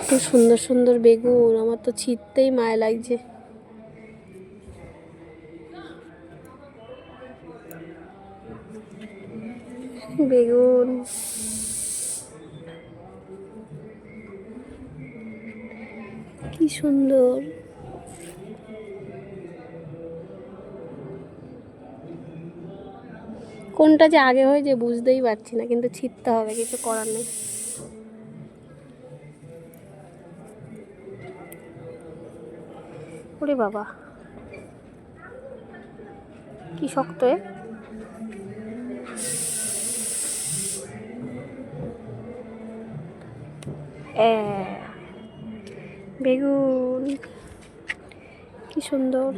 এত সুন্দর সুন্দর বেগুন, আমার তো ছিঁড়তেই মায়া লাগছে। বেগুন কি সুন্দর। কোনটা যে আগে হয়েছে বুঝতেই পারছি না, কিন্তু ছিঁড়তে হবে, কিছু করার নেই। ওরে বাবা কি শক্ত বেগুন কি সুন্দর।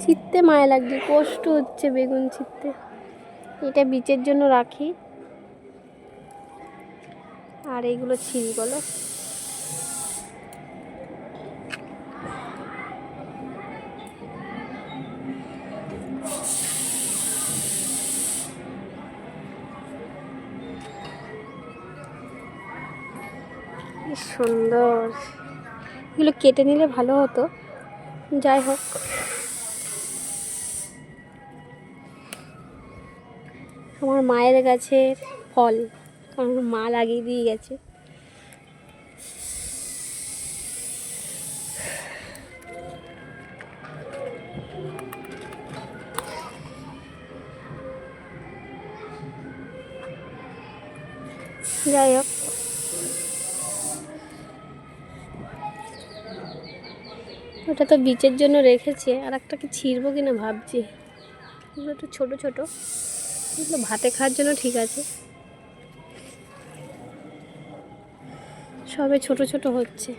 ছিঁড়তে মায়া লাগছে, কষ্ট হচ্ছে বেগুন ছিঁড়তে। এটা বীজের জন্য রাখি, আর এইগুলো ছিঁড়ি বলো। কি সুন্দর, এগুলো কেটে নিলে ভালো হতো। যাই হোক, আমার মায়ের গাছের ফল, কারণ মা লাগিয়ে দিয়ে গেছে। যাই হোক, ওটা তো বীজের জন্য রেখেছে, আর একটা কি ছিঁড়বো কিনা ভাবছি। এগুলো একটু ছোটো ছোটো, এগুলো ভাতে খাওয়ার জন্য ঠিক আছে। সবে ছোট ছোট হচ্ছে।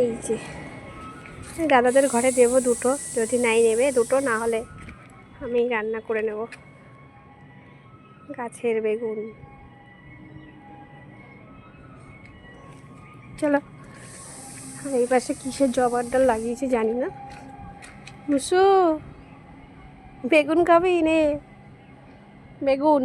এই যে দাদাদের ঘরে দেবো দুটো, যদি নাই নেবে দুটো, না হলে আমি রান্না করে নেব। গাছের বেগুন, চলো। আর এই পাশে কিসের জবার ডাল লাগিয়েছে জানি না। মুসু বেগুন খাবি নে, বেগুন।